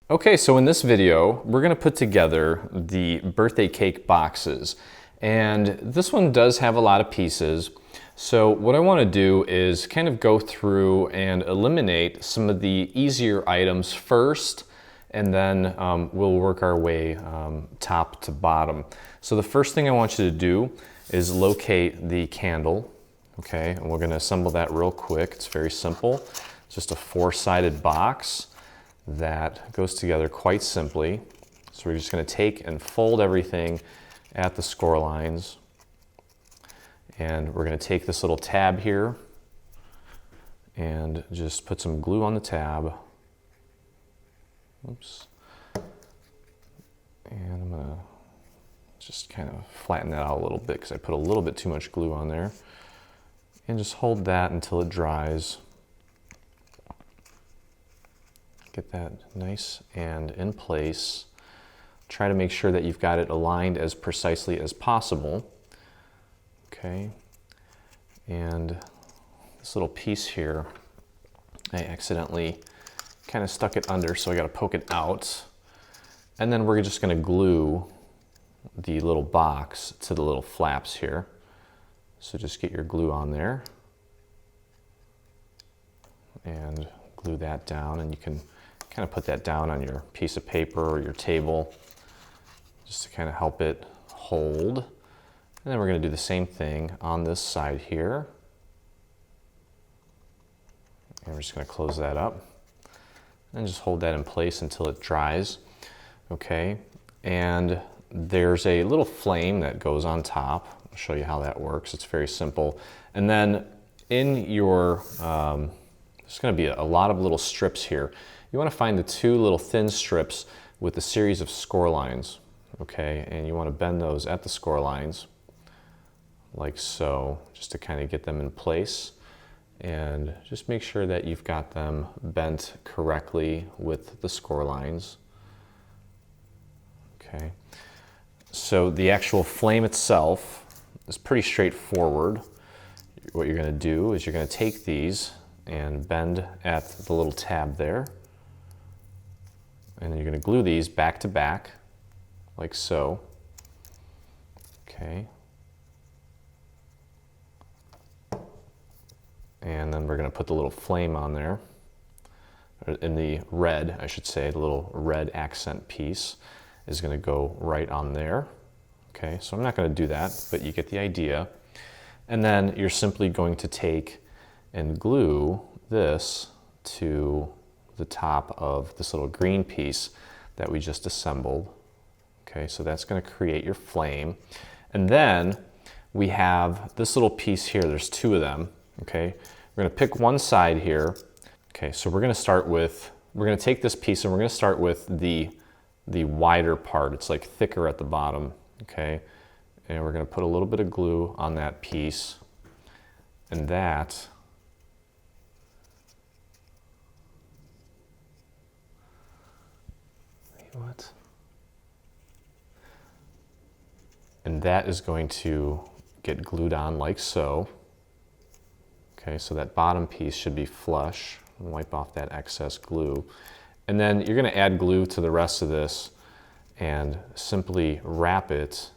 Okay, so in this video, we're gonna put together the birthday cake boxes. And this one does have a lot of pieces. So what I wanna do is kind of go through and eliminate some of the easier items first, and then we'll work our way top to bottom. So the first thing I want you to do is locate the candle, okay? And we're gonna assemble that real quick. It's very simple. It's just a four-sided box that goes together quite simply. So we're just going to take and fold everything at the score lines. And we're going to take this little tab here and just put some glue on the tab. Oops. And I'm going to just kind of flatten that out a little bit because I put a little bit too much glue on there. And just hold that until it dries. Get that nice and in place. Try to make sure that you've got it aligned as precisely as possible. Okay. And this little piece here, I accidentally kind of stuck it under, so I got to poke it out. And then we're just going to glue the little box to the little flaps here. So just get your glue on there and glue that down, and you can kind of put that down on your piece of paper or your table just to kind of help it hold. And then we're going to do the same thing on this side here. And we're just going to close that up and just hold that in place until it dries. Okay, and there's a little flame that goes on top. I'll show you how that works. It's very simple. And then in your, there's going to be a lot of little strips here. You want to find the two little thin strips with a series of score lines, okay? And you want to bend those at the score lines, like so, just to kind of get them in place. And just make sure that you've got them bent correctly with the score lines. Okay. So the actual flame itself is pretty straightforward. What you're going to do is you're going to take these and bend at the little tab there. And then you're going to glue these back to back, like so. Okay. And then we're going to put the little flame on there, in the red, I should say, the little red accent piece is going to go right on there. Okay, so I'm not going to do that, but you get the idea. And then you're simply going to take and glue this to the top of this little green piece that we just assembled. Okay, so that's going to create your flame. And then we have this little piece here. There's two of them. Okay, we're going to pick one side here. Okay, so we're going to take this piece and we're going to start with the wider part. It's like thicker at the bottom. Okay, and we're going to put a little bit of glue on that piece, and that and that is going to get glued on like so. Okay, so that bottom piece should be flush. Wipe off that excess glue. And then you're going to add glue to the rest of this and simply wrap it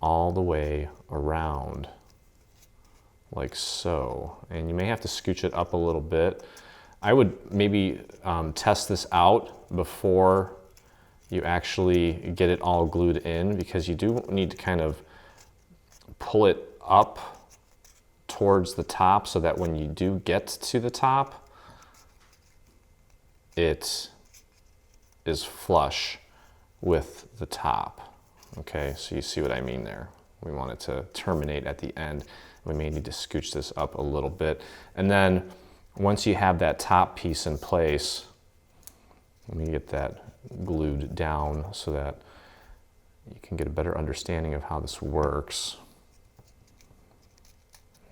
all the way around like so. And you may have to scooch it up a little bit. I would maybe test this out before you actually get it all glued in, because you do need to kind of pull it up towards the top so that when you do get to the top, it is flush with the top. Okay, so you see what I mean there. We want it to terminate at the end. We may need to scooch this up a little bit. And then once you have that top piece in place, let me get that glued down so that you can get a better understanding of how this works.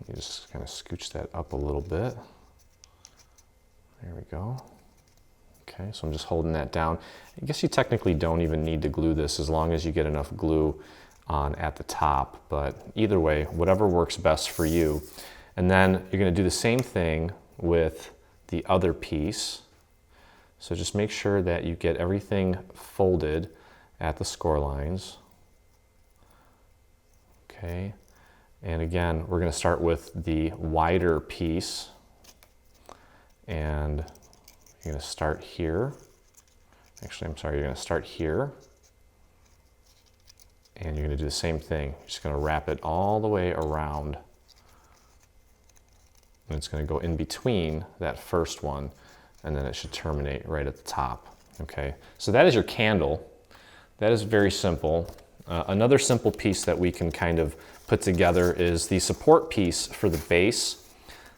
You just kind of scooch that up a little bit. There we go. Okay, so I'm just holding that down. I guess you technically don't even need to glue this as long as you get enough glue on at the top, but either way, whatever works best for you. And then you're going to do the same thing with the other piece. So just make sure that you get everything folded at the score lines. Okay, and again, we're going to start with the wider piece, and you're going to start here. Actually, I'm sorry, you're going to start here, and you're going to do the same thing. You're just going to wrap it all the way around, and it's going to go in between that first one, and then it should terminate right at the top. Okay, so that is your candle. That is very simple. Another simple piece that we can kind of put together is the support piece for the base.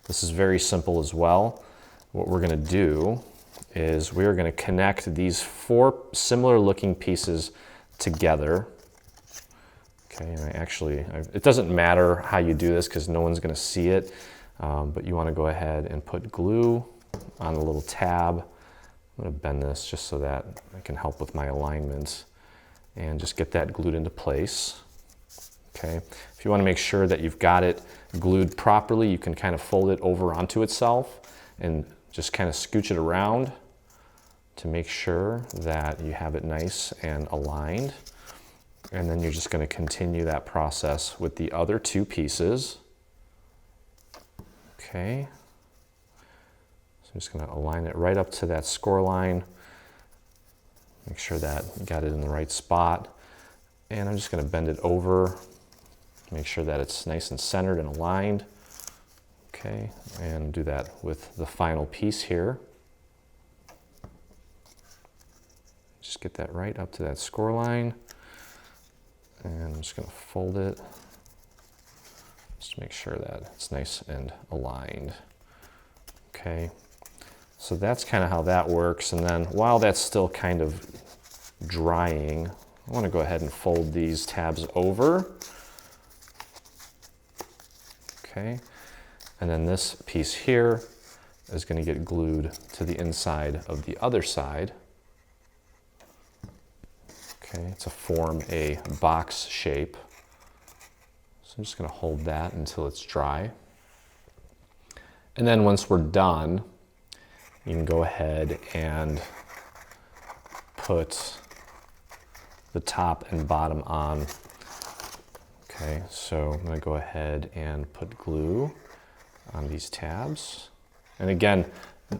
This is very simple as well. What we're going to do is we are going to connect these 4 similar looking pieces together. Okay, and it doesn't matter how you do this because no one's going to see it, but you want to go ahead and put glue on the little tab. I'm going to bend this just so that I can help with my alignment, and just get that glued into place. Okay, if you want to make sure that you've got it glued properly, you can kind of fold it over onto itself and just kind of scooch it around to make sure that you have it nice and aligned. And then you're just going to continue that process with the other 2 pieces. Okay, so I'm just going to align it right up to that score line. Make sure that you got it in the right spot. And I'm just going to bend it over, make sure that it's nice and centered and aligned. Okay, and do that with the final piece here. Just get that right up to that score line. And I'm just going to fold it just to make sure that it's nice and aligned. Okay, so that's kind of how that works. And then while that's still kind of drying, I want to go ahead and fold these tabs over. Okay, and then this piece here is going to get glued to the inside of the other side. Okay, to form a box shape. So I'm just going to hold that until it's dry. And then once we're done, you can go ahead and put the top and bottom on. Okay, so I'm going to go ahead and put glue on these tabs. And again,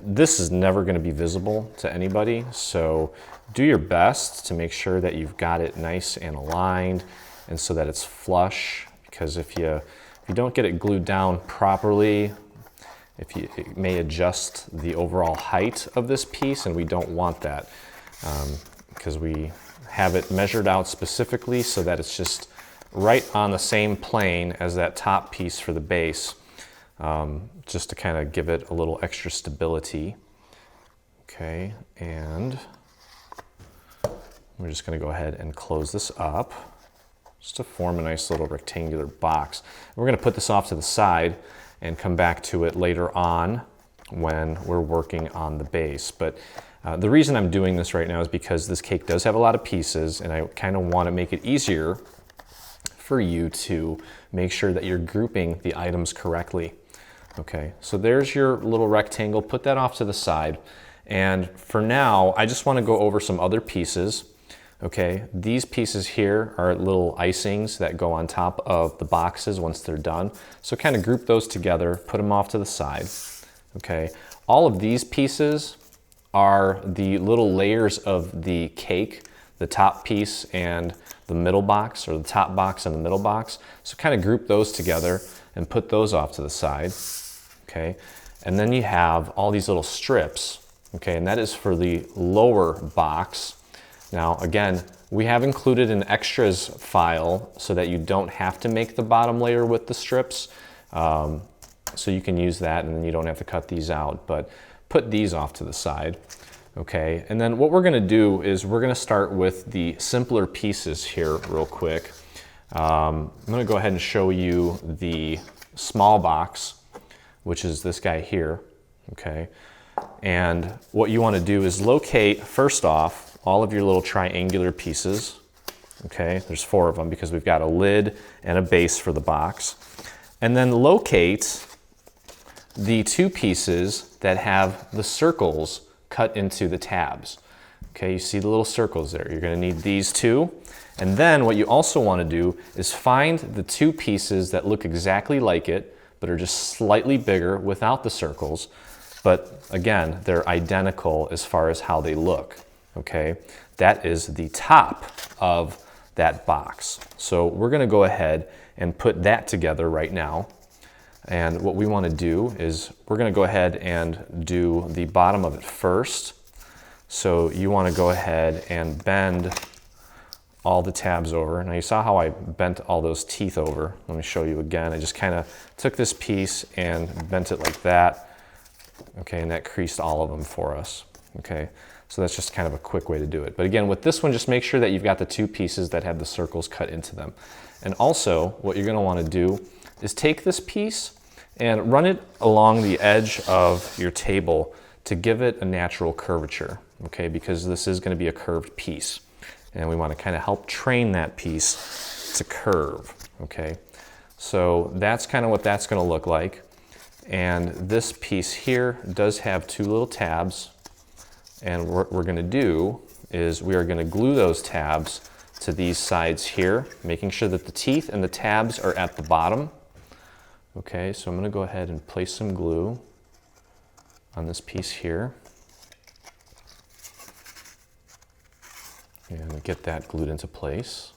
this is never going to be visible to anybody, so do your best to make sure that you've got it nice and aligned and so that it's flush, because if you don't get it glued down properly, it may adjust the overall height of this piece, and we don't want that because we have it measured out specifically so that it's just right on the same plane as that top piece for the base. Just to kind of give it a little extra stability. Okay, and we're just going to go ahead and close this up just to form a nice little rectangular box. We're going to put this off to the side and come back to it later on when we're working on the base. But the reason I'm doing this right now is because this cake does have a lot of pieces, and I kind of want to make it easier for you to make sure that you're grouping the items correctly. Okay, so there's your little rectangle. Put that off to the side. And for now, I just want to go over some other pieces. Okay, these pieces here are little icings that go on top of the boxes once they're done. So kind of group those together, put them off to the side. Okay, all of these pieces are the little layers of the cake, the top piece and the middle box, or the top box and the middle box. So kind of group those together and put those off to the side. Okay, and then you have all these little strips, okay, and that is for the lower box. Now again, we have included an extras file so that you don't have to make the bottom layer with the strips, so you can use that and then you don't have to cut these out, but put these off to the side. Okay, and then what we're going to do is we're going to start with the simpler pieces here real quick. I'm going to go ahead and show you the small box, which is this guy here. Okay, and what you want to do is locate, first off, all of your little triangular pieces. Okay, there's 4 of them because we've got a lid and a base for the box. And then locate the 2 pieces that have the circles cut into the tabs. Okay, you see the little circles there. You're gonna need these two. And then what you also wanna do is find the two pieces that look exactly like it, but are just slightly bigger without the circles. But again, they're identical as far as how they look, okay? That is the top of that box. So we're gonna go ahead and put that together right now. And what we wanna do is we're gonna go ahead and do the bottom of it first. So you wanna go ahead and bend all the tabs over. Now you saw how I bent all those teeth over. Let me show you again. I just kinda took this piece and bent it like that. Okay, and that creased all of them for us. Okay, so that's just kind of a quick way to do it. But again, with this one, just make sure that you've got the two pieces that have the circles cut into them. And also, what you're gonna wanna do is take this piece and run it along the edge of your table to give it a natural curvature, okay? Because this is gonna be a curved piece. And we wanna kinda help train that piece to curve, okay? So that's kinda what that's gonna look like. And this piece here does have two little tabs. And what we're gonna do is we are gonna glue those tabs to these sides here, making sure that the teeth and the tabs are at the bottom. Okay, so I'm gonna go ahead and place some glue on this piece here. And get that glued into place.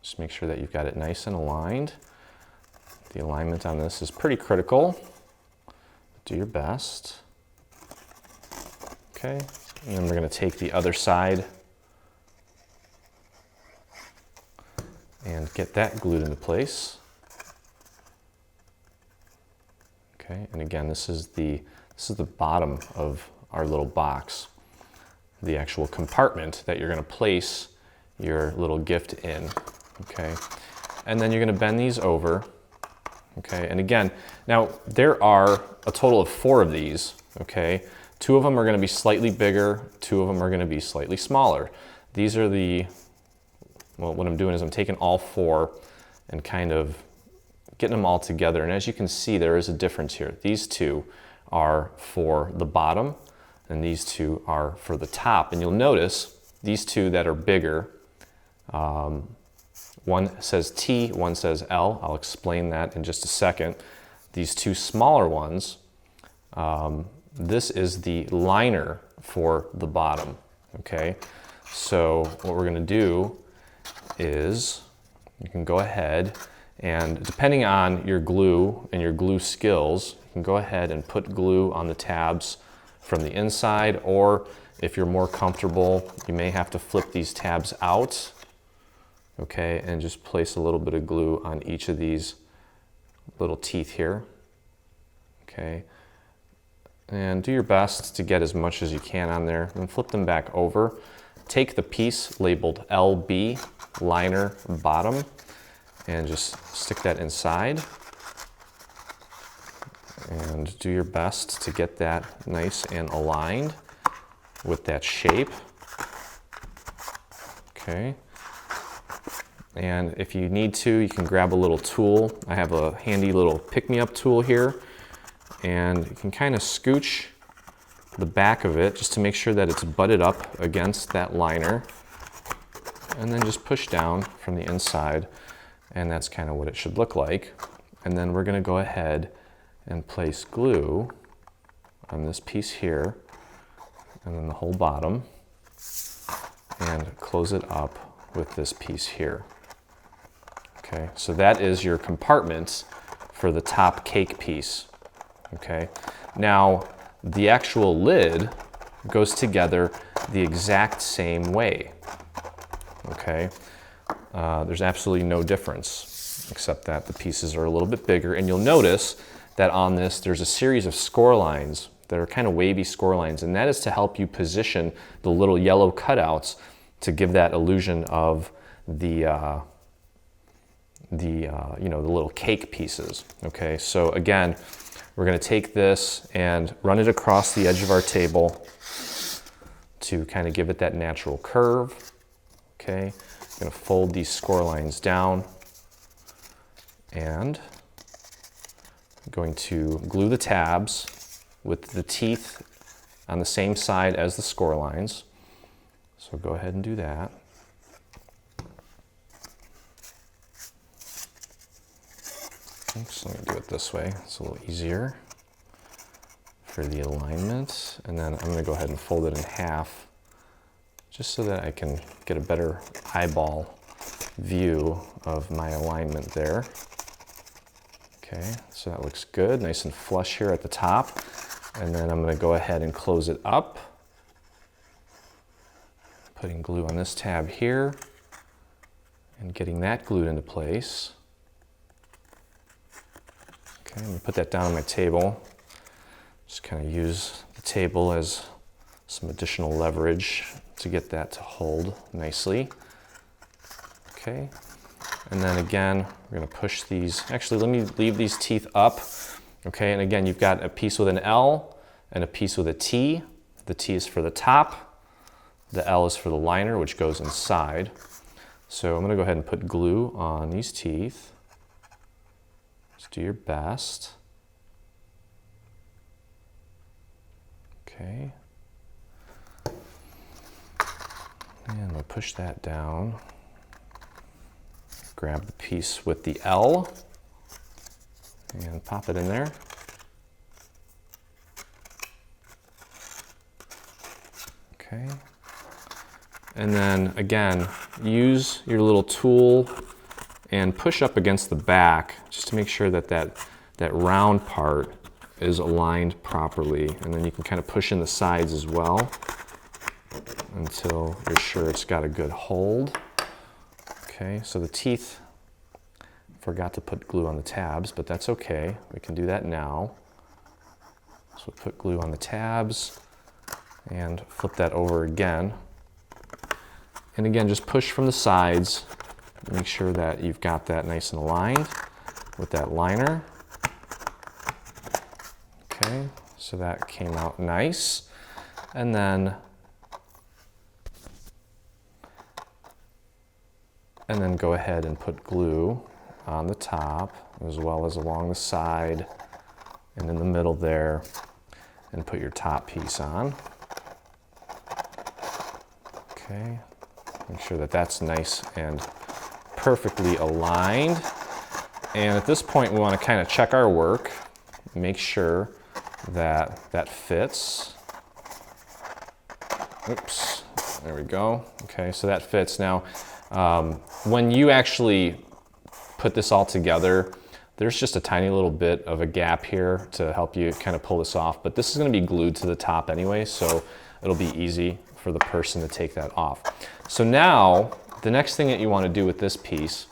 Just make sure that you've got it nice and aligned. The alignment on this is pretty critical. Do your best. Okay, and then we're gonna take the other side and get that glued into place. Okay, and again, this is the bottom of our little box, the actual compartment that you're gonna place your little gift in, okay? And then you're gonna bend these over, okay? And again, now there are a total of 4 of these, okay? 2 of them are gonna be slightly bigger, 2 of them are gonna be slightly smaller. These are well, what I'm doing is I'm taking all 4 and kind of getting them all together. And as you can see, there is a difference here. These 2 are for the bottom and these 2 are for the top. And you'll notice these 2 that are bigger, one says T, one says L. I'll explain that in just a second. These 2 smaller ones, this is the liner for the bottom, okay? So what we're gonna do is you can go ahead and, depending on your glue and your glue skills, you can go ahead and put glue on the tabs from the inside, or if you're more comfortable, you may have to flip these tabs out, okay, and just place a little bit of glue on each of these little teeth here, okay? And do your best to get as much as you can on there, and flip them back over. Take the piece labeled LB, liner bottom, and just stick that inside. And do your best to get that nice and aligned with that shape. Okay. And if you need to, you can grab a little tool. I have a handy little pick-me-up tool here, and you can kind of scooch the back of it just to make sure that it's butted up against that liner, and then just push down from the inside, and that's kind of what it should look like. And then we're going to go ahead and place glue on this piece here, and then the whole bottom, and close it up with this piece here. Okay, so that is your compartment for the top cake piece. Okay, now the actual lid goes together the exact same way. Okay, there's absolutely no difference except that the pieces are a little bit bigger, and you'll notice that on this there's a series of score lines that are kind of wavy score lines, and that is to help you position the little yellow cutouts to give that illusion of the little cake pieces. Okay, so again, we're going to take this and run it across the edge of our table to kind of give it that natural curve. Okay, I'm going to fold these score lines down, and I'm going to glue the tabs with the teeth on the same side as the score lines. So go ahead and do that. Oops, let me do it this way. It's a little easier for the alignment. And then I'm going to go ahead and fold it in half just so that I can get a better eyeball view of my alignment there. Okay, so that looks good, nice and flush here at the top. And then I'm going to go ahead and close it up, putting glue on this tab here and getting that glued into place. Okay, I'm going to put that down on my table. Just kind of use the table as some additional leverage to get that to hold nicely. Okay, and then again, we're going to push these. Actually, let me leave these teeth up. Okay, and again, you've got a piece with an L and a piece with a T. The T is for the top. The L is for the liner, which goes inside. So I'm going to go ahead and put glue on these teeth. Just do your best. Okay. And we'll push that down. Grab the piece with the L and pop it in there. Okay. And then again, use your little tool and push up against the back just to make sure that that round part is aligned properly. And then you can kind of push in the sides as well until you're sure it's got a good hold. Okay, so the teeth, forgot to put glue on the tabs, but that's okay. We can do that now. So put glue on the tabs and flip that over again. And again, just push from the sides. Make sure that you've got that nice and aligned with that liner. Okay, so that came out nice. And then go ahead and put glue on the top as well as along the side and in the middle there, and put your top piece on. Okay, make sure that that's nice and perfectly aligned. And at this point we want to kind of check our work, make sure that that fits. Oops, there we go. Okay, so that fits. Now when you actually put this all together, there's just a tiny little bit of a gap here to help you kind of pull this off, but this is going to be glued to the top anyway, so it'll be easy for the person to take that off. So now the next thing that you want to do with this piece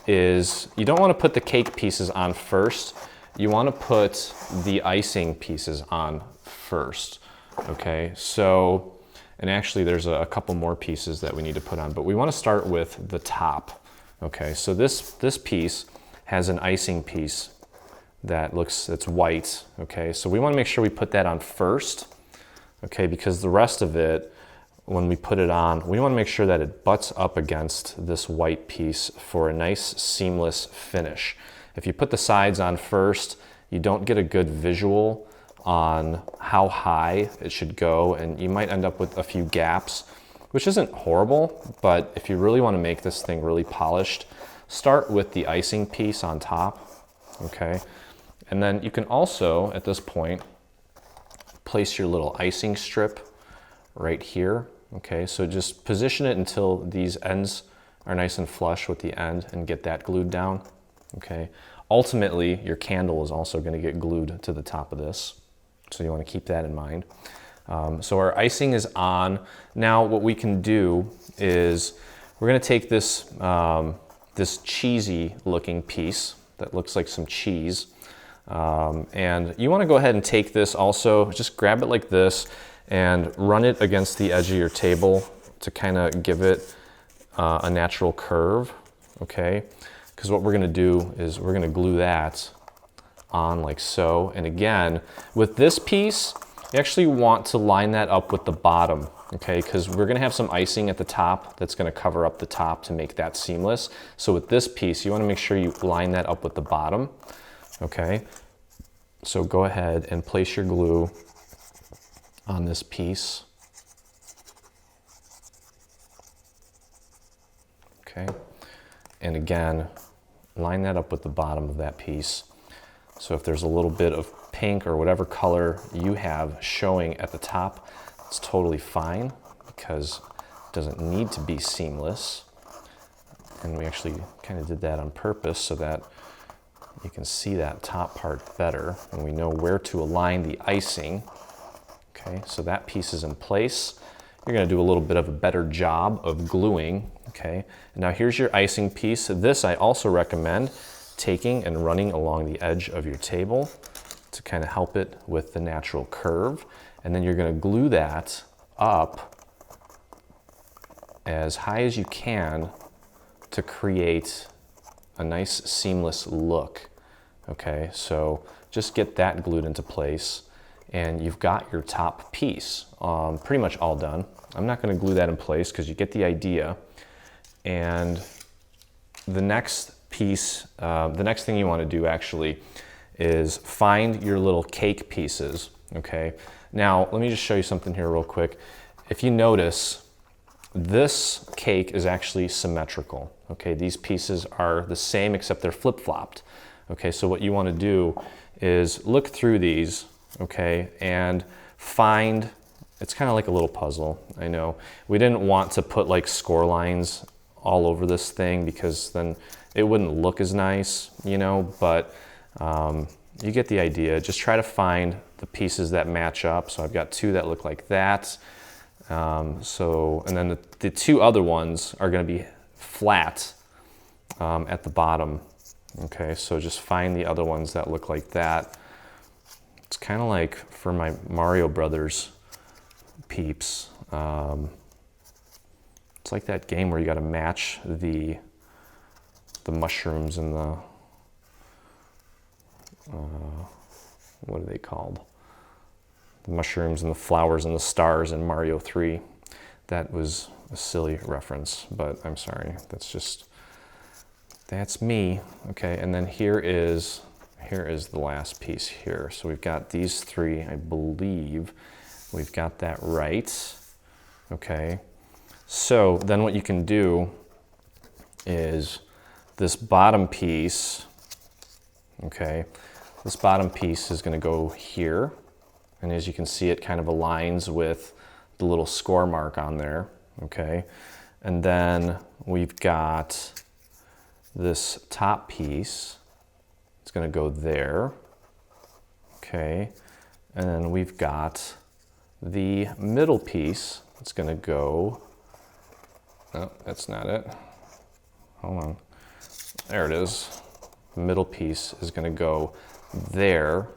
is you don't want to put the cake pieces on first. You want to put the icing pieces on first. Okay, so, and actually there's a couple more pieces that we need to put on, but we want to start with the top. Okay, so this piece has an icing piece that's white. Okay, so we want to make sure we put that on first. Okay, because the rest of it, when we put it on, we want to make sure that it butts up against this white piece for a nice seamless finish. If you put the sides on first, you don't get a good visual on how high it should go, and you might end up with a few gaps, which isn't horrible, but if you really want to make this thing really polished, start with the icing piece on top, okay? And then you can also, at this point, place your little icing strip right here, okay? So just position it until these ends are nice and flush with the end and get that glued down, okay? Ultimately, your candle is also going to get glued to the top of this, so you want to keep that in mind. So our icing is on. Now what we can do is we're going to take this, this cheesy looking piece that looks like some cheese, and you want to go ahead and take this also, just grab it like this and run it against the edge of your table to kind of give it a natural curve, okay? Because what we're going to do is we're going to glue that on like so. And again, with this piece, you actually want to line that up with the bottom, okay? Because we're going to have some icing at the top that's going to cover up the top to make that seamless. So with this piece, you want to make sure you line that up with the bottom, okay? So go ahead and place your glue on this piece. Okay, and again, line that up with the bottom of that piece. So if there's a little bit of pink or whatever color you have showing at the top, it's totally fine because it doesn't need to be seamless. And we actually kind of did that on purpose so that you can see that top part better and we know where to align the icing. Okay, so that piece is in place. You're going to do a little bit of a better job of gluing. Okay, and now here's your icing piece. This I also recommend taking and running along the edge of your table to kind of help it with the natural curve. And then you're going to glue that up as high as you can to create a nice seamless look. Okay, so just get that glued into place and you've got your top piece pretty much all done. I'm not going to glue that in place because you get the idea. And the next piece, the next thing you want to do actually is find your little cake pieces. Okay, now let me just show you something here real quick. If you notice, this cake is actually symmetrical. Okay, these pieces are the same except they're flip-flopped. Okay, so what you want to do is look through these, okay, and find, it's kind of like a little puzzle. I know we didn't want to put like score lines all over this thing because then it wouldn't look as nice, you know, but you get the idea. Just try to find the pieces that match up. So I've got two that look like that. And then the two other ones are going to be flat at the bottom. Okay, so just find the other ones that look like that. It's kind of like for my Mario Brothers peeps. It's like that game where you got to match the mushrooms and the what are they called? The mushrooms and the flowers and the stars in Mario 3. That was a silly reference, but I'm sorry. That's me. Okay, and then here is the last piece here. So we've got these three, I believe. We've got that right. Okay, so then what you can do is this bottom piece, okay, this bottom piece is going to go here. And as you can see, it kind of aligns with the little score mark on there, okay? And then we've got this top piece. It's going to go there, okay? And then we've got the middle piece. It's going to go, oh, that's not it. Hold on. There it is. The middle piece is going to go there.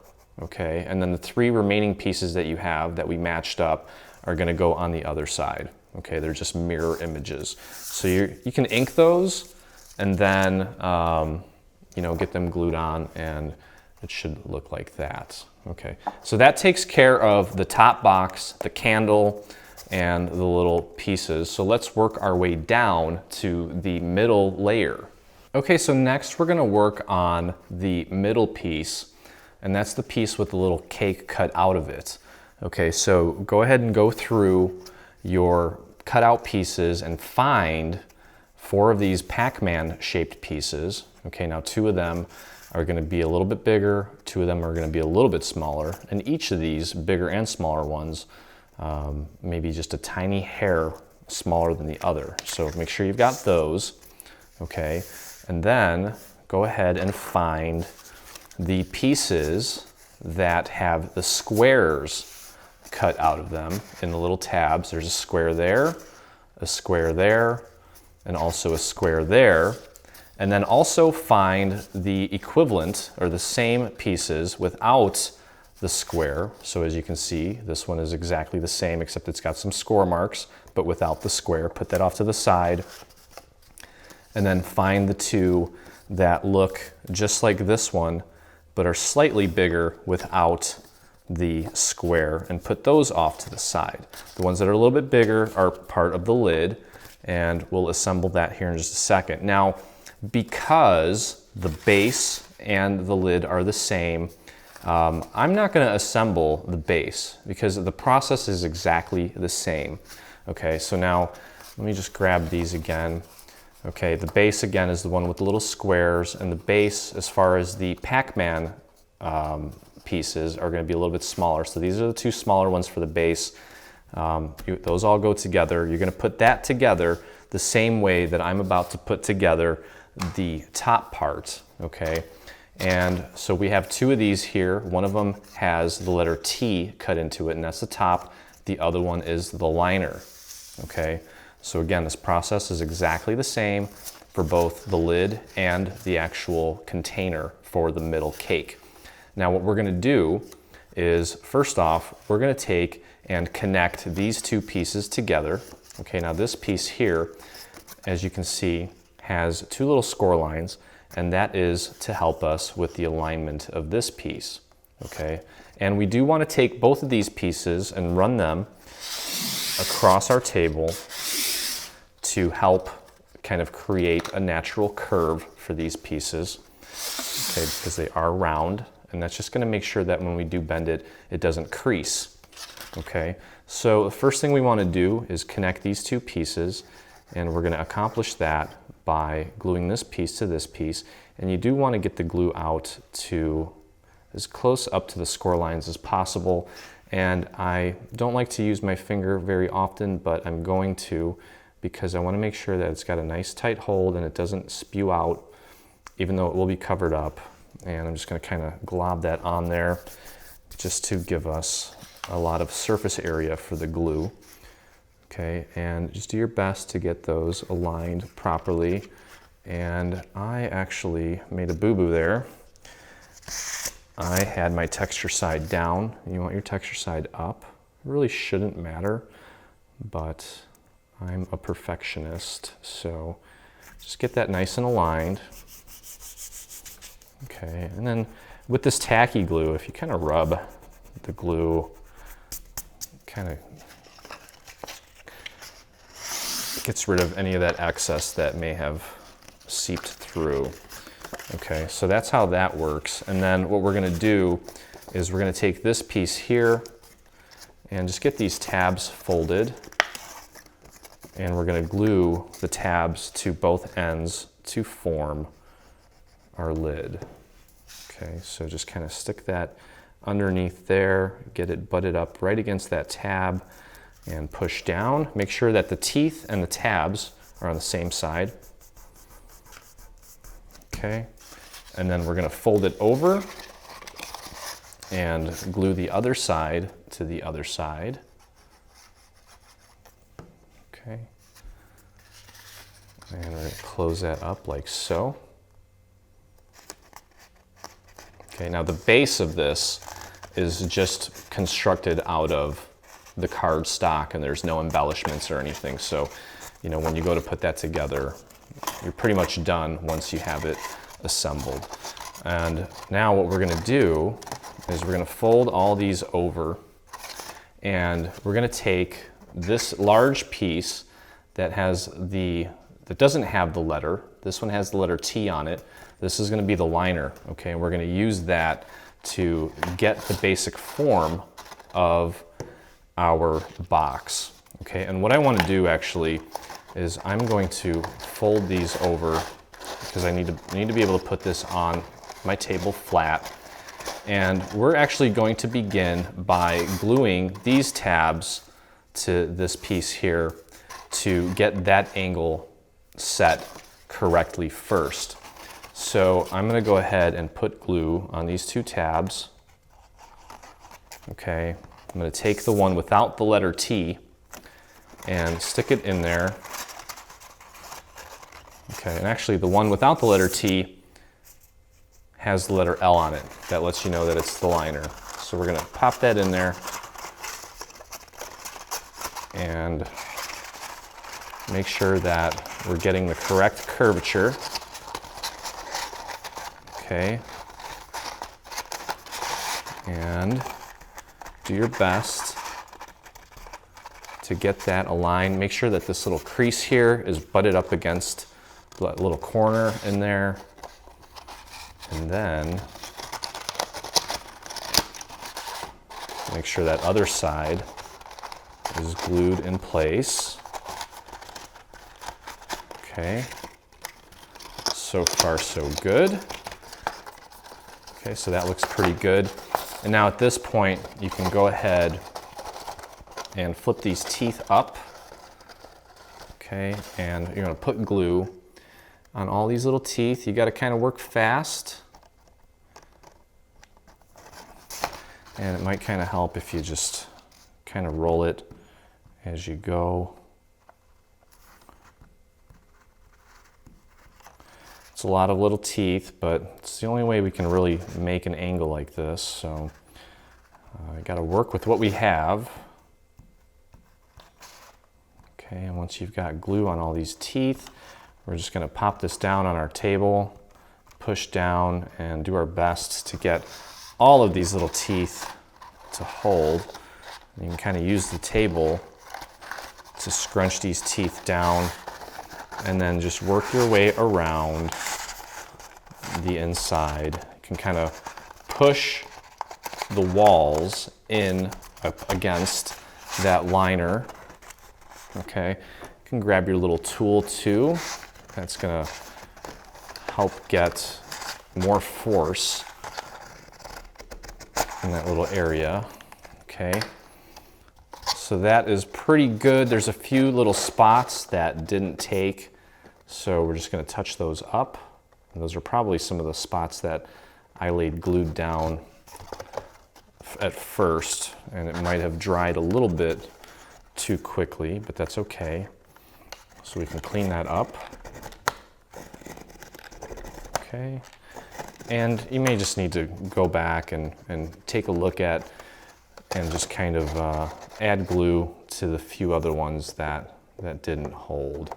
Okay, and then the three remaining pieces that you have that we matched up are going to go on the other side. Okay, they're just mirror images. So you can ink those and then you know, get them glued on and it should look like that. Okay, so that takes care of the top box, the candle, and the little pieces. So let's work our way down to the middle layer. Okay, so next we're going to work on the middle piece. And that's the piece with the little cake cut out of it. Okay, so go ahead and go through your cutout pieces and find 4 of these Pac-Man shaped pieces. Okay, now 2 of them are going to be a little bit bigger, 2 of them are going to be a little bit smaller, and each of these bigger and smaller ones maybe just a tiny hair smaller than the other. So make sure you've got those. Okay, and then go ahead and find the pieces that have the squares cut out of them in the little tabs. There's a square there, and also a square there. And then also find the equivalent or the same pieces without the square. So as you can see, this one is exactly the same except it's got some score marks, but without the square. Put that off to the side. And then find the 2 that look just like this one, but are slightly bigger without the square, and put those off to the side. The ones that are a little bit bigger are part of the lid, and we'll assemble that here in just a second. Now, because the base and the lid are the same, I'm not going to assemble the base because the process is exactly the same. Okay, so now let me just grab these again. Okay, the base again is the one with the little squares, and the base, as far as the Pac-Man pieces, are going to be a little bit smaller. So these are the two smaller ones for the base. Those all go together. You're going to put that together the same way that I'm about to put together the top part. Okay, and so we have two of these here. One of them has the letter T cut into it, and that's the top. The other one is the liner. Okay, so again, this process is exactly the same for both the lid and the actual container for the middle cake. Now what we're going to do is, first off, we're going to take and connect these two pieces together. Okay, now this piece here, as you can see, has two little score lines, and that is to help us with the alignment of this piece. Okay, and we do want to take both of these pieces and run them across our table to help kind of create a natural curve for these pieces. Okay, because they are round, and that's just going to make sure that when we do bend it, it doesn't crease. Okay, so the first thing we want to do is connect these two pieces, and we're going to accomplish that by gluing this piece to this piece. And you do want to get the glue out to as close up to the score lines as possible. And I don't like to use my finger very often, but I'm going to, because I want to make sure that it's got a nice tight hold and it doesn't spew out, even though it will be covered up. And I'm just going to kind of glob that on there just to give us a lot of surface area for the glue. Okay, and just do your best to get those aligned properly. And I actually made a boo-boo there. I had my texture side down. You want your texture side up. It really shouldn't matter, but I'm a perfectionist, so just get that nice and aligned. Okay, and then with this tacky glue, if you kind of rub the glue, kind of gets rid of any of that excess that may have seeped through. Okay, so that's how that works. And then what we're going to do is we're going to take this piece here and just get these tabs folded, and we're going to glue the tabs to both ends to form our lid. Okay, so just kind of stick that underneath there, get it butted up right against that tab, and push down. Make sure that the teeth and the tabs are on the same side. Okay, and then we're going to fold it over and glue the other side to the other side. Okay, and we're going to close that up like so. Okay, now the base of this is just constructed out of the card stock, and there's no embellishments or anything. So, you know, when you go to put that together, you're pretty much done once you have it assembled. And now what we're going to do is we're going to fold all these over, and we're going to take this large piece that doesn't have the letter. This one has the letter T on it. This is going to be the liner. Okay, and we're going to use that to get the basic form of our box. Okay, and what I want to do actually is I'm going to fold these over because I need to be able to put this on my table flat. And we're actually going to begin by gluing these tabs to this piece here to get that angle set correctly first. So I'm going to go ahead and put glue on these two tabs. Okay, I'm going to take the one without the letter T and stick it in there. Okay, and actually the one without the letter T has the letter L on it. That lets you know that it's the liner. So we're going to pop that in there and make sure that we're getting the correct curvature. Okay, and do your best to get that aligned. Make sure that this little crease here is butted up against the little corner in there. And then Make sure that other side is glued in place. Okay, so far so good. Okay, so that looks pretty good. And now at this point, you can go ahead and flip these teeth up. Okay, and you're gonna put glue on all these little teeth. You gotta kind of work fast. And it might kind of help if you just kind of roll it as you go. It's a lot of little teeth, but it's the only way we can really make an angle like this. So I got to work with what we have. Okay, and once you've got glue on all these teeth, we're just going to pop this down on our table, push down, and do our best to get all of these little teeth to hold. And you can kind of use the table to scrunch these teeth down, and then just work your way around the inside. You can kind of push the walls in up against that liner. Okay, you can grab your little tool too. That's gonna help get more force in that little area. Okay, so that is pretty good. There's a few little spots that didn't take, so we're just gonna touch those up. And those are probably some of the spots that I laid glued down at first, and it might have dried a little bit too quickly, but that's okay. So we can clean that up. Okay, and you may just need to go back and take a look at and just kind of add glue to the few other ones that didn't hold.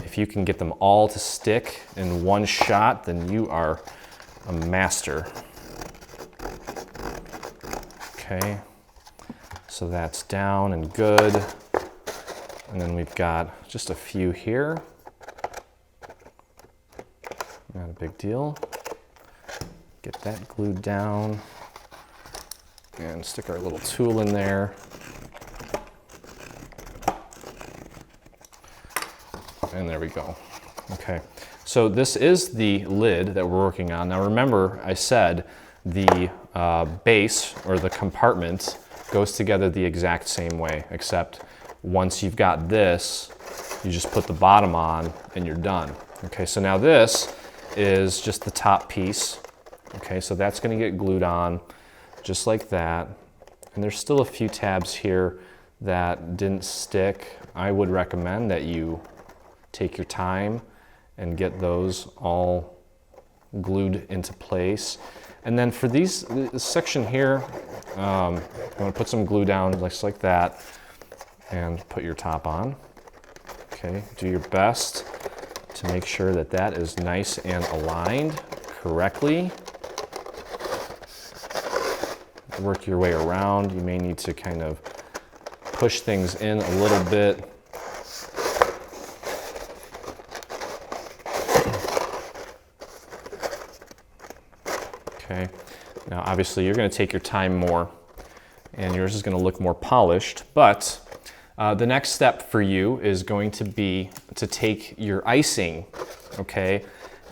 If you can get them all to stick in one shot, then you are a master. Okay, so that's down and good. And then we've got just a few here. Not a big deal. Get that glued down and stick our little tool in there. And there we go. Okay, so this is the lid that we're working on. Now remember, I said the base or the compartment goes together the exact same way, except once you've got this, you just put the bottom on and you're done. Okay, so now this is just the top piece. Okay, so that's gonna get glued on just like that. And there's still a few tabs here that didn't stick. I would recommend that you take your time and get those all glued into place. And then for this section here, I'm gonna put some glue down just like that and put your top on. Okay, do your best to make sure that that is nice and aligned correctly. Work your way around. You may need to kind of push things in a little bit. Okay, now obviously you're going to take your time more and yours is going to look more polished, but the next step for you is going to be to take your icing, okay,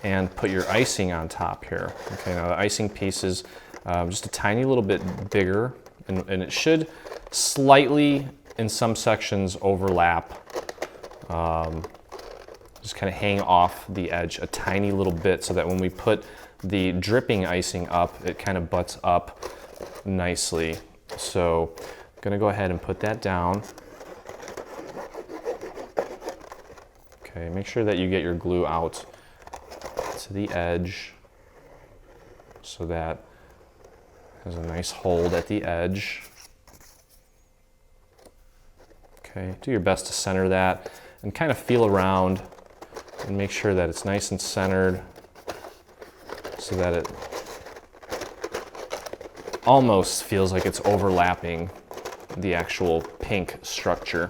and put your icing on top here. Okay, now the icing piece is just a tiny little bit bigger, and it should slightly, in some sections, overlap. Just kind of hang off the edge a tiny little bit so that when we put the dripping icing up, it kind of butts up nicely. So I'm gonna go ahead and put that down. Okay, make sure that you get your glue out to the edge so that there's a nice hold at the edge. Okay, do your best to center that and kind of feel around and make sure that it's nice and centered so that it almost feels like it's overlapping the actual pink structure.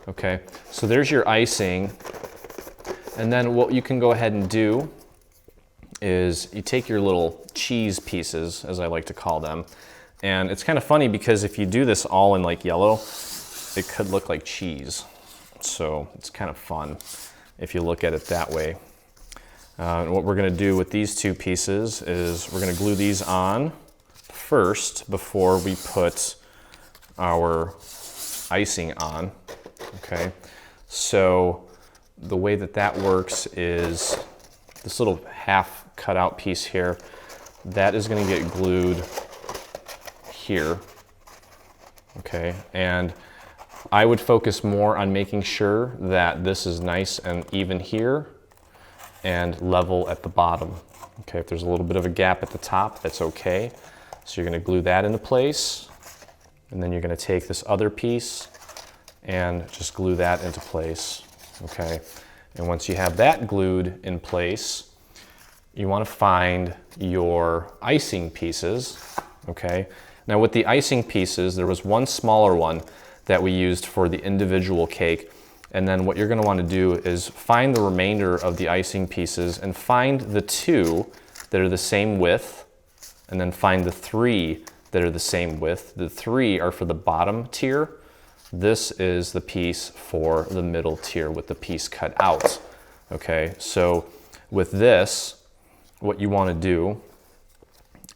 Okay, so there's your icing. And then what you can go ahead and do is you take your little cheese pieces, as I like to call them, And it's kind of funny because if you do this all in like yellow, it could look like cheese. So it's kind of fun if you look at it that way. And what we're going to do with these two pieces is we're going to glue these on first before we put our icing on. Okay, so the way that that works is this little half cut out piece here, that is going to get glued here. Okay, and I would focus more on making sure that this is nice and even here and level at the bottom. Okay, if there's a little bit of a gap at the top, that's okay. So you're going to glue that into place, and then you're going to take this other piece and just glue that into place. Okay, and once you have that glued in place, you want to find your icing pieces. Okay, now with the icing pieces, there was one smaller one that we used for the individual cake. And then what you're going to want to do is find the remainder of the icing pieces and find the two that are the same width, and then find the three that are the same width. The three are for the bottom tier. This is the piece for the middle tier with the piece cut out. Okay, so with this, what you want to do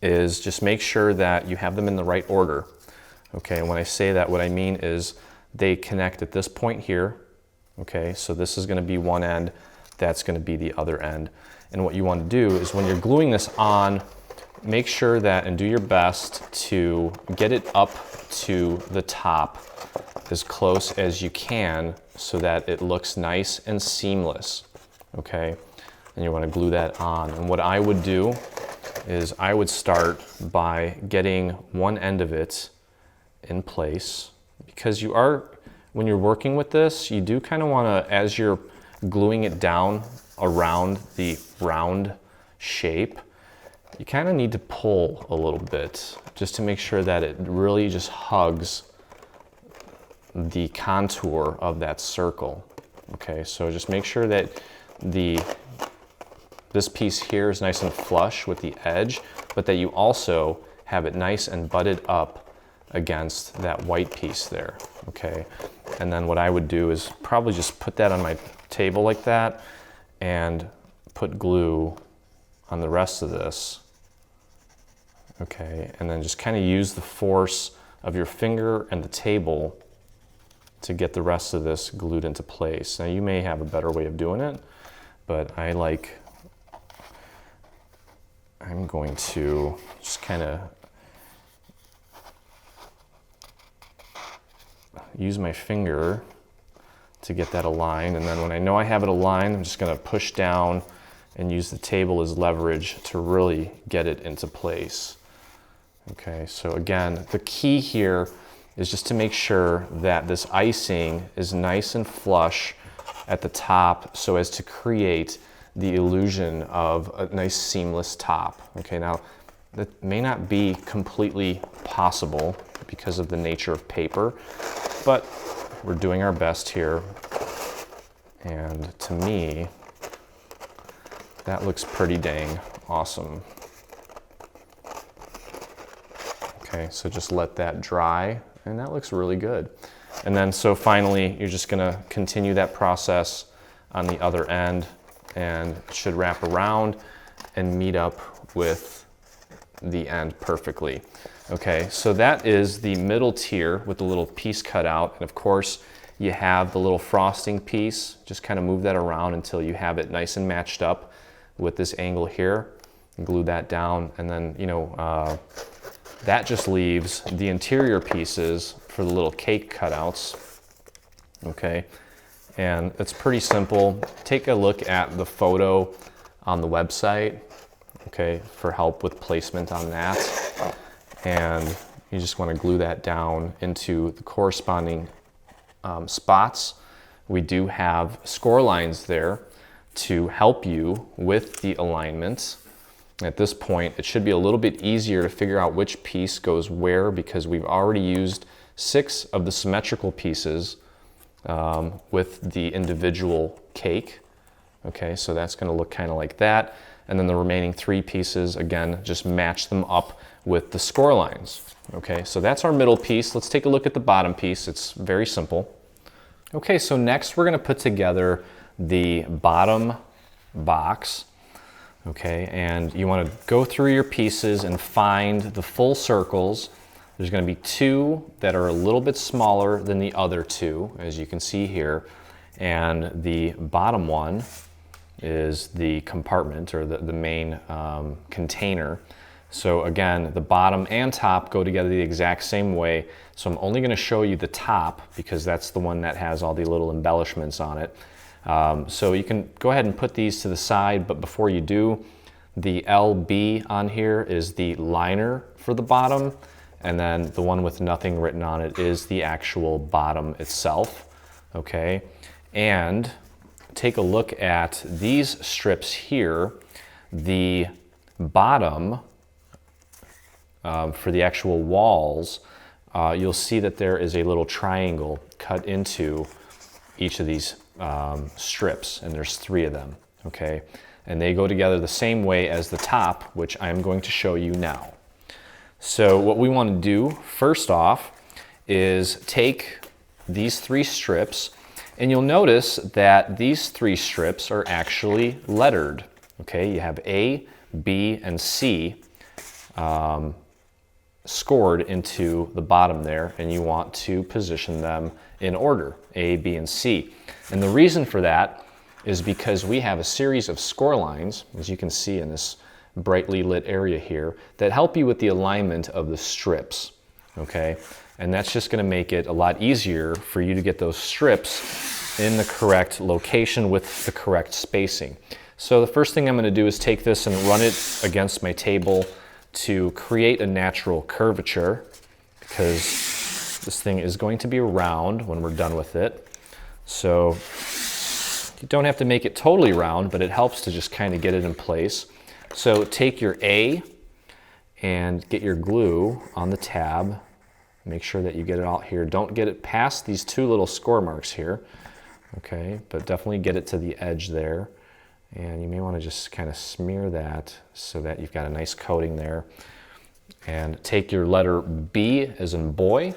is just make sure that you have them in the right order. Okay, and when I say that, what I mean is they connect at this point here. Okay, so this is going to be one end, that's going to be the other end. And what you want to do is when you're gluing this on, make sure that and do your best to get it up to the top as close as you can so that it looks nice and seamless. Okay, and you want to glue that on. And what I would do is I would start by getting one end of it in place, because you are, when you're working with this, you do kind of want to, as you're gluing it down around the round shape, you kind of need to pull a little bit just to make sure that it really just hugs the contour of that circle. Okay, so just make sure that this piece here is nice and flush with the edge, but that you also have it nice and butted up against that white piece there. Okay, and then what I would do is probably just put that on my table like that and put glue on the rest of this. Okay, and then just kind of use the force of your finger and the table to get the rest of this glued into place. Now you may have a better way of doing it, but I'm going to just kind of use my finger to get that aligned, and then when I know I have it aligned, I'm just going to push down and use the table as leverage to really get it into place. Okay, so again, the key here is just to make sure that this icing is nice and flush at the top so as to create the illusion of a nice seamless top. Okay, now that may not be completely possible because of the nature of paper, but we're doing our best here. And to me, that looks pretty dang awesome. Okay, so just let that dry, and that looks really good. And then so finally, you're just gonna continue that process on the other end, and it should wrap around and meet up with the end perfectly. Okay, so that is the middle tier with the little piece cut out, and of course you have the little frosting piece. Just kind of move that around until you have it nice and matched up with this angle here. Glue that down, and then that just leaves the interior pieces for the little cake cutouts. Okay, and it's pretty simple. Take a look at the photo on the website, okay, for help with placement on that. And you just want to glue that down into the corresponding spots. We do have score lines there to help you with the alignments. At this point, it should be a little bit easier to figure out which piece goes where, because we've already used 6 of the symmetrical pieces with the individual cake. Okay, so that's going to look kind of like that. And then the remaining 3 pieces, again, just match them up with the score lines. Okay, so that's our middle piece. Let's take a look at the bottom piece. It's very simple. Okay, so next we're going to put together the bottom box. Okay, and you want to go through your pieces and find the full circles. There's going to be two that are a little bit smaller than the other two, as you can see here. And the bottom one is the compartment, or the main container. So again, the bottom and top go together the exact same way. So I'm only going to show you the top because that's the one that has all the little embellishments on it. So you can go ahead and put these to the side, but before you do, the LB on here is the liner for the bottom, and then the one with nothing written on it is the actual bottom itself. Okay, and take a look at these strips here. The bottom for the actual walls, you'll see that there is a little triangle cut into each of these strips, and there's 3 of them, okay? And they go together the same way as the top, which I'm going to show you now. So what we want to do first off is take these 3 strips, and you'll notice that these 3 strips are actually lettered, okay? You have A, B, and C scored into the bottom there, and you want to position them in order, A, B, and C. And the reason for that is because we have a series of score lines, as you can see in this brightly lit area here, that help you with the alignment of the strips, okay? And that's just going to make it a lot easier for you to get those strips in the correct location with the correct spacing. So the first thing I'm going to do is take this and run it against my table to create a natural curvature, because this thing is going to be round when we're done with it. So you don't have to make it totally round, but it helps to just kind of get it in place. So take your A and get your glue on the tab. Make sure that you get it out here. Don't get it past these 2 little score marks here, okay? But definitely get it to the edge there. And you may want to just kind of smear that so that you've got a nice coating there. And take your letter B as in boy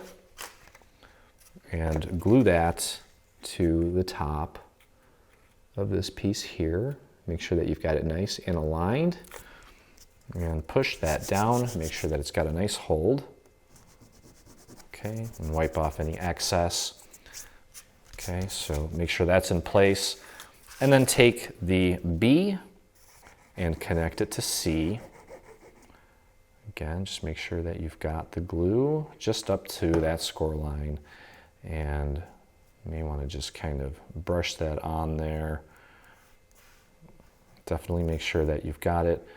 and glue that to the top of this piece here. Make sure that you've got it nice and aligned. And push that down. Make sure that it's got a nice hold. Okay, and wipe off any excess. Okay, so make sure that's in place. And then take the B and connect it to C. Again, just make sure that you've got the glue just up to that score line. And you may want to just kind of brush that on there. Definitely make sure that you've got it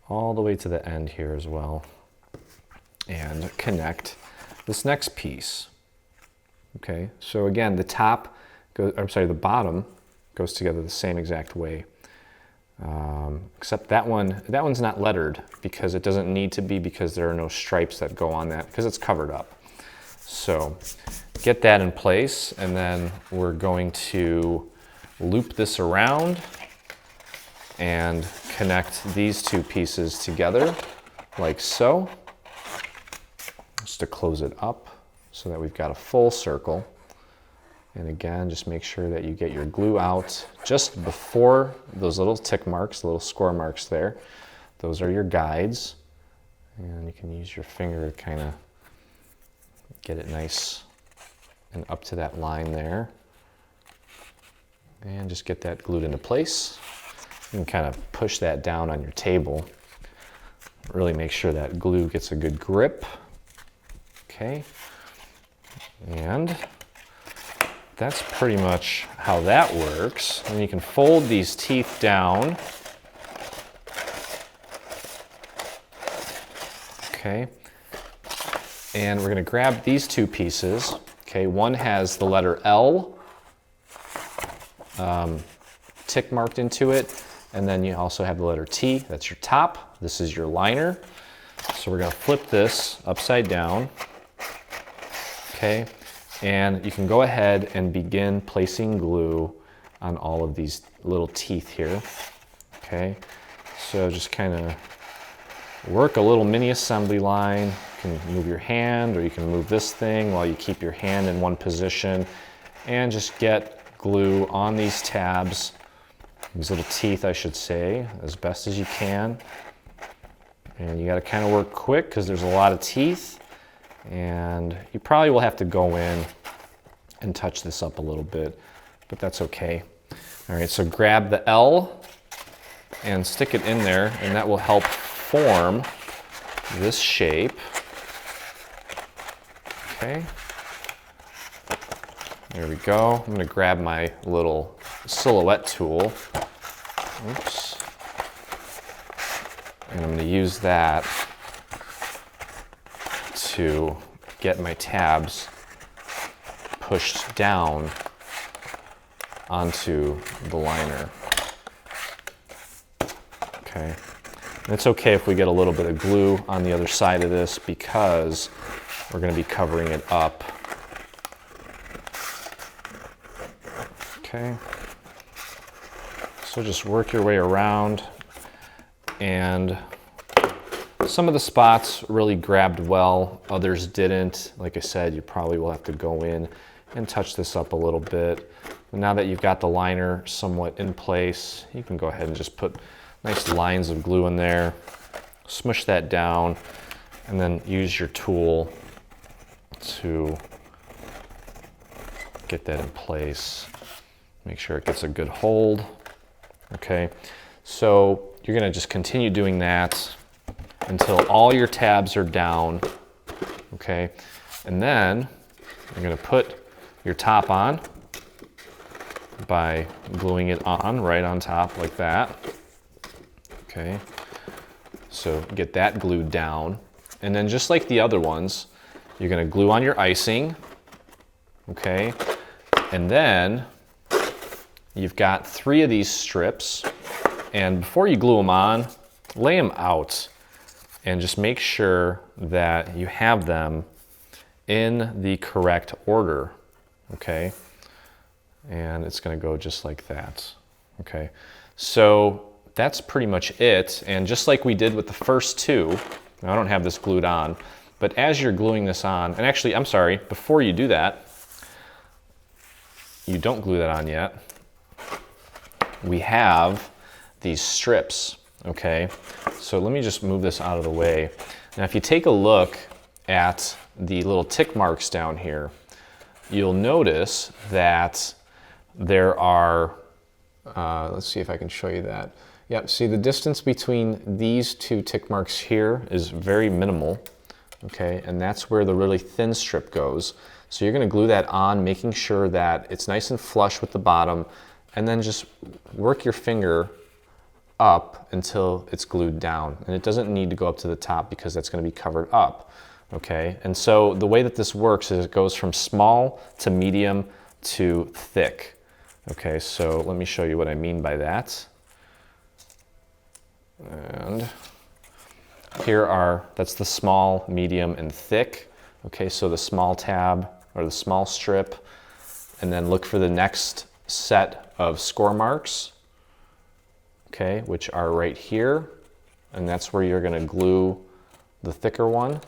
all the way to the end here as well. And connect this next piece. Okay, so again, the the bottom goes together the same exact way, except that one's not lettered because it doesn't need to be, because there are no stripes that go on that because it's covered up. So get that in place, and then we're going to loop this around and connect these 2 pieces together like so, just to close it up so that we've got a full circle. And again, just make sure that you get your glue out just before those little tick marks, the little score marks there. Those are your guides. And you can use your finger to kind of get it nice and up to that line there. And just get that glued into place. You can kind of push that down on your table. Really make sure that glue gets a good grip. Okay. And that's pretty much how that works. And you can fold these teeth down. Okay. And we're going to grab these 2 pieces. Okay, one has the letter L tick marked into it, and then you also have the letter T. That's your top. This is your liner. So we're going to flip this upside down. Okay. And you can go ahead and begin placing glue on all of these little teeth here. Okay, so just kind of work a little mini assembly line. You can move your hand, or you can move this thing while you keep your hand in one position, and just get glue on these tabs, these little teeth I should say, as best as you can. And you got to kind of work quick because there's a lot of teeth, and you probably will have to go in and touch this up a little bit, but that's okay. All right, so grab the L and stick it in there, and that will help form this shape. Okay, there we go. I'm gonna grab my little silhouette tool. Oops. And I'm gonna use that to get my tabs pushed down onto the liner. Okay. And it's okay if we get a little bit of glue on the other side of this because we're going to be covering it up. Okay. So just work your way around, and some of the spots really grabbed well, others didn't. Like I said, you probably will have to go in and touch this up a little bit. Now that you've got the liner somewhat in place, you can go ahead and just put nice lines of glue in there, smush that down, and then use your tool to get that in place. Make sure it gets a good hold. Okay, so you're gonna just continue doing that until all your tabs are down. Okay, and then you're gonna put your top on by gluing it on right on top like that. Okay, so get that glued down, and then just like the other ones, you're going to glue on your icing. Okay, and then you've got 3 of these strips, and before you glue them on, lay them out and just make sure that you have them in the correct order. Okay, and it's going to go just like that. Okay, so that's pretty much it. And just like we did with the first 2, I don't have this glued on, but as you're gluing this on, and actually, I'm sorry, before you do that, you don't glue that on yet. We have these strips, okay? So let me just move this out of the way. Now, if you take a look at the little tick marks down here, you'll notice that there are, let's see if I can show you that. Yep, see the distance between these 2 tick marks here is very minimal, okay? And that's where the really thin strip goes. So you're gonna glue that on, making sure that it's nice and flush with the bottom, and then just work your finger up until it's glued down. And it doesn't need to go up to the top because that's gonna be covered up, okay? And so the way that this works is it goes from small to medium to thick. Okay, so let me show you what I mean by that. And that's the small, medium, and thick. Okay, so the small tab, or the small strip, and then look for the next set of score marks, okay, which are right here, and that's where you're gonna glue the thicker one.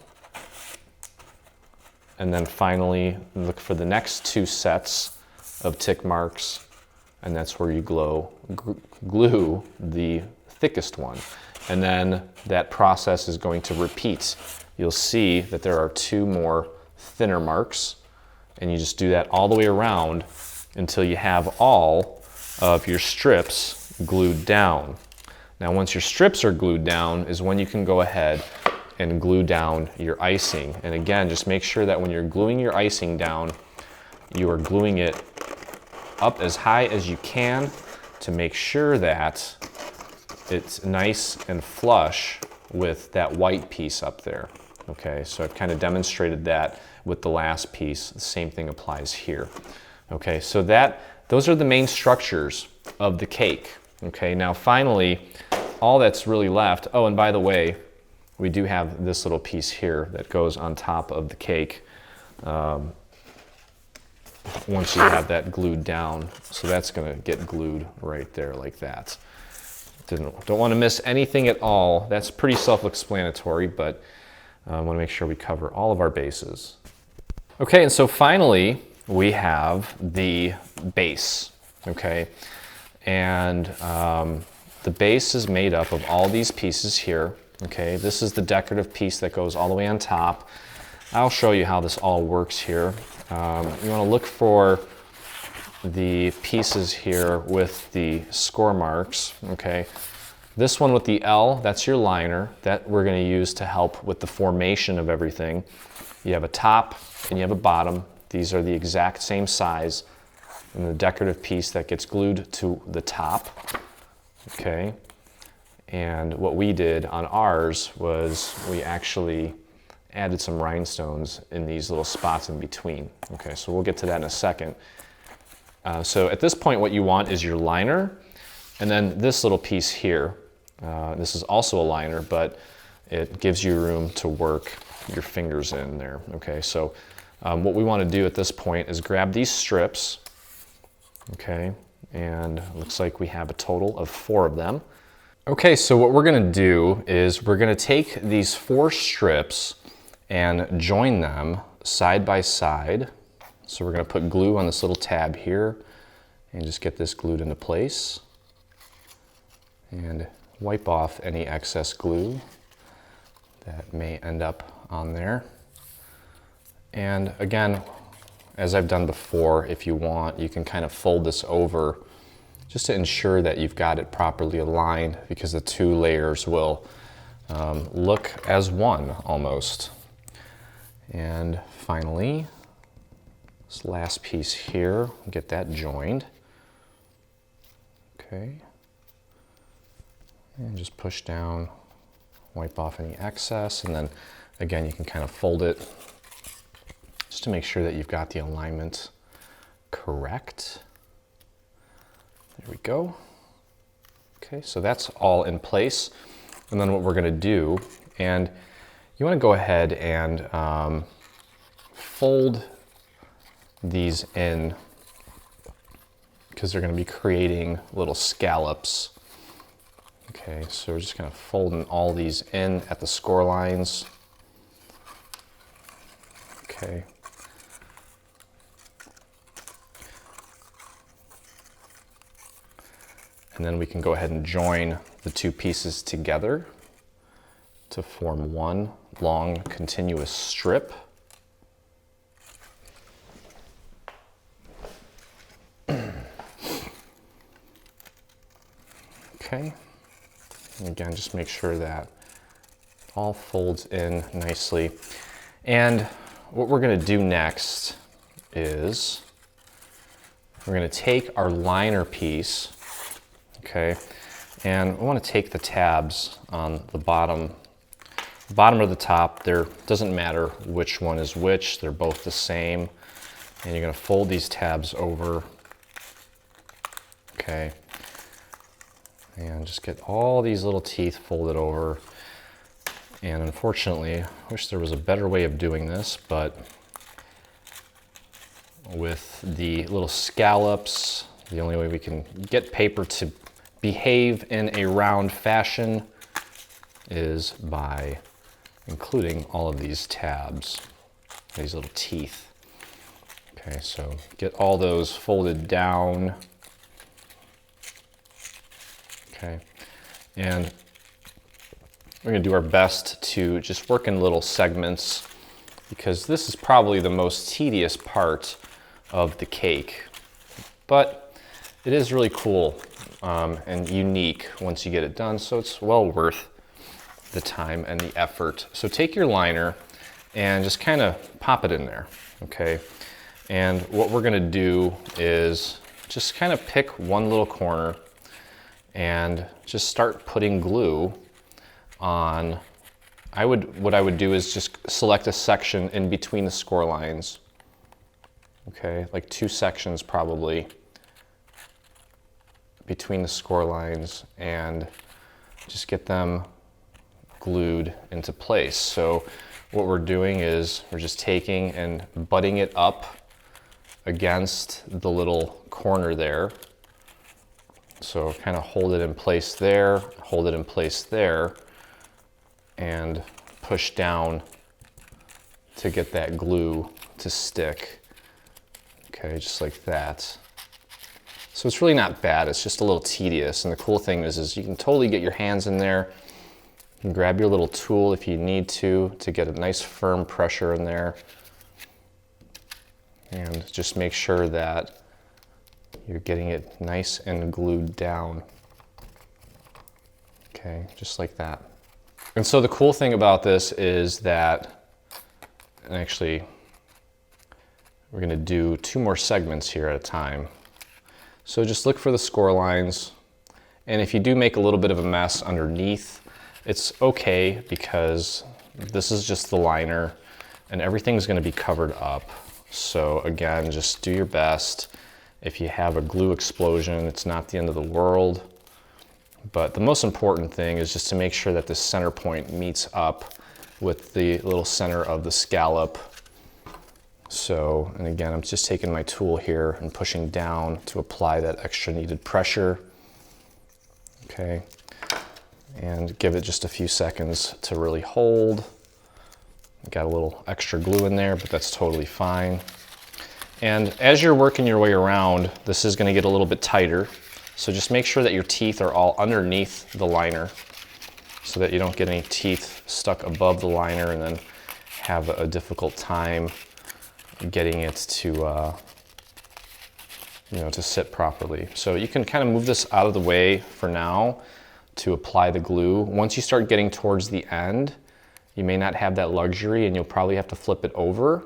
And then finally, look for the next 2 sets of tick marks, and that's where you glue the thickest one. And then that process is going to repeat. You'll see that there are 2 more thinner marks, and you just do that all the way around until you have all of your strips glued down. Now, once your strips are glued down is when you can go ahead and glue down your icing. And again, just make sure that when you're gluing your icing down, you are gluing it up as high as you can to make sure that it's nice and flush with that white piece up there. Okay, so I've kind of demonstrated that with the last piece. The same thing applies here. Okay, so those are the main structures of the cake. Okay, now finally, all that's really left, oh, and by the way, we do have this little piece here that goes on top of the cake once you have that glued down. So that's gonna get glued right there like that. Don't want to miss anything at all. That's pretty self-explanatory, but I want to make sure we cover all of our bases. Okay, and so finally we have the base, okay? And the base is made up of all these pieces here, okay? This is the decorative piece that goes all the way on top. I'll show you how this all works here. You want to look for the pieces here with the score marks, okay? This one with the L, that's your liner that we're going to use to help with the formation of everything. You have a top and you have a bottom. These are the exact same size. And the decorative piece that gets glued to the top, okay? And what we did on ours was we actually added some rhinestones in these little spots in between. Okay, so we'll get to that in a second. So at this point, what you want is your liner, and then this little piece here. This is also a liner, but it gives you room to work your fingers in there. Okay, so what we want to do at this point is grab these strips, okay, and it looks like we have a total of 4 of them. Okay, so what we're going to do is we're going to take these 4 strips and join them side by side. So we're going to put glue on this little tab here and just get this glued into place and wipe off any excess glue that may end up on there. And again, as I've done before, if you want, you can kind of fold this over just to ensure that you've got it properly aligned, because the 2 layers will look as one almost. And finally, this last piece here, get that joined. Okay. And just push down, wipe off any excess, and then again, you can kind of fold it just to make sure that you've got the alignment correct. There we go. Okay, so that's all in place. And then what we're going to do, and you want to go ahead and fold these in, because they're going to be creating little scallops. Okay, so we're just kind of folding all these in at the score lines. Okay. And then we can go ahead and join the 2 pieces together to form one long continuous strip. Okay. And again, just make sure that all folds in nicely. And what we're going to do next is we're going to take our liner piece, okay, and we want to take the tabs on the bottom or the top. There doesn't matter which one is which, they're both the same. And you're going to fold these tabs over, okay, and just get all these little teeth folded over. And unfortunately, I wish there was a better way of doing this, but with the little scallops, the only way we can get paper to behave in a round fashion is by including all of these tabs, these little teeth. Okay, so get all those folded down. Okay, and we're going to do our best to just work in little segments, because this is probably the most tedious part of the cake, but it is really cool and unique once you get it done, so it's well worth the time and the effort. So take your liner and just kind of pop it in there, okay? And what we're going to do is just kind of pick one little corner and just start putting glue on. What I would do is just select a section in between the score lines, okay, like 2 sections probably between the score lines, and just get them glued into place. So what we're doing is we're just taking and butting it up against the little corner there. So kind of hold it in place there, hold it in place there, and push down to get that glue to stick. Okay, just like that. So it's really not bad, it's just a little tedious. And the cool thing is you can totally get your hands in there. You can grab your little tool if you need to get a nice firm pressure in there. And just make sure that you're getting it nice and glued down. Okay, just like that. And so the cool thing about this is that, and actually, we're gonna do 2 more segments here at a time. So just look for the score lines. And if you do make a little bit of a mess underneath, it's okay because this is just the liner and everything's gonna be covered up. So again, just do your best. If you have a glue explosion, it's not the end of the world. But the most important thing is just to make sure that the center point meets up with the little center of the scallop. So, and again, I'm just taking my tool here and pushing down to apply that extra needed pressure. Okay, and give it just a few seconds to really hold. Got a little extra glue in there, but that's totally fine. And as you're working your way around, this is gonna get a little bit tighter. So just make sure that your teeth are all underneath the liner so that you don't get any teeth stuck above the liner and then have a difficult time getting it to, to sit properly. So you can kind of move this out of the way for now to apply the glue. Once you start getting towards the end, you may not have that luxury and you'll probably have to flip it over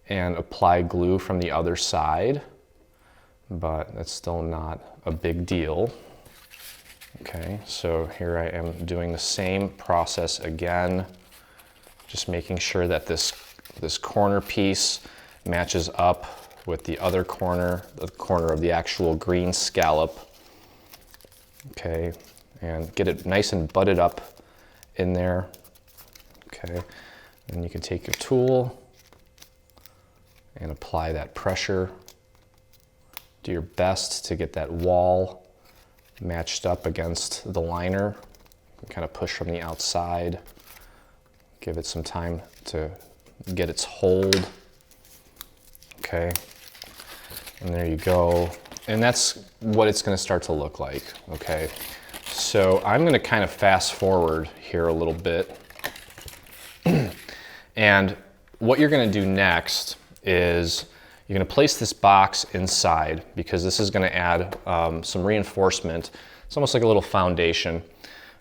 and apply glue from the other side, but that's still not a big deal. Okay, so here I am doing the same process again, just making sure that this corner piece matches up with the other corner, the corner of the actual green scallop. Okay, and get it nice and butted up in there. Okay, and you can take your tool and apply that pressure. Do your best to get that wall matched up against the liner. Kind of push from the outside. Give it some time to get its hold. Okay, and there you go. And that's what it's gonna start to look like, okay? So I'm gonna kind of fast forward here a little bit. And what you're gonna do next is you're gonna place this box inside because this is gonna add some reinforcement. It's almost like a little foundation,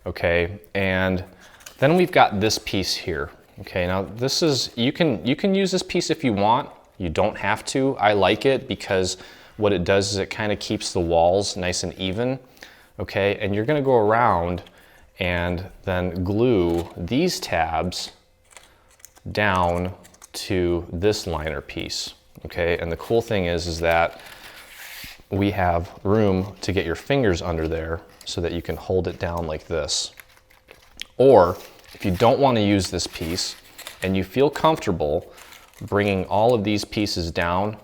okay? And then we've got this piece here, okay? Now this is, you can use this piece if you want. You don't have to. I like it because what it does is it kind of keeps the walls nice and even, okay? And you're gonna go around and then glue these tabs down to this liner piece, okay? And the cool thing is that we have room to get your fingers under there so that you can hold it down like this. Or if you don't want to use this piece and you feel comfortable bringing all of these pieces down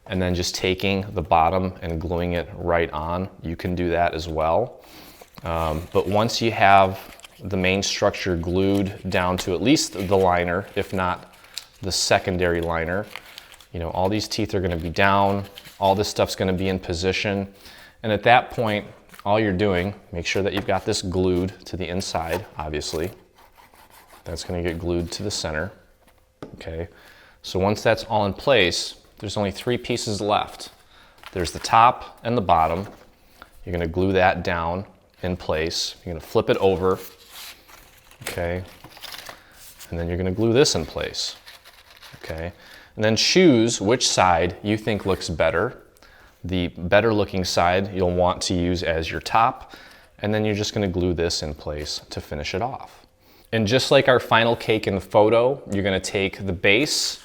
and then just taking the bottom and gluing it right on, you can do that as well. But once you have the main structure glued down to at least the liner, if not the secondary liner, you know, all these teeth are going to be down, all this stuff's going to be in position, and at that point all you're doing, make sure that you've got this glued to the inside, obviously. That's going to get glued to the center. Okay, so once that's all in place, there's only 3 pieces left. There's the top and the bottom. You're going to glue that down in place. You're going to flip it over, okay, and then you're going to glue this in place, okay, and then choose which side you think looks better. The better looking side you'll want to use as your top, and then you're just going to glue this in place to finish it off. And just like our final cake in the photo, you're going to take the base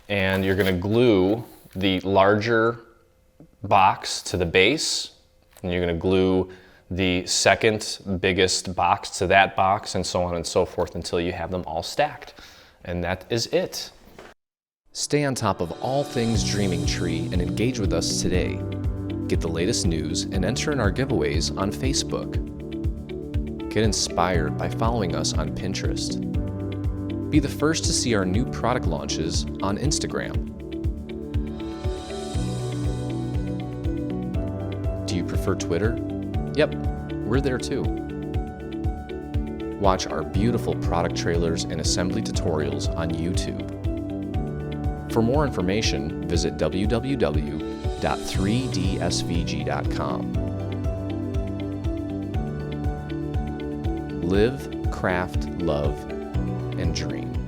and you're going to glue the larger box to the base, and you're going to glue the second biggest box to that box, and so on and so forth until you have them all stacked. And that is it. Stay on top of all things Dreaming Tree and engage with us today. Get the latest news and enter in our giveaways on Facebook. Get inspired by following us on Pinterest. Be the first to see our new product launches on Instagram. Do you prefer Twitter? Yep, we're there too. Watch our beautiful product trailers and assembly tutorials on YouTube. For more information, visit www.3dsvg.com. Live, craft, love, and dream.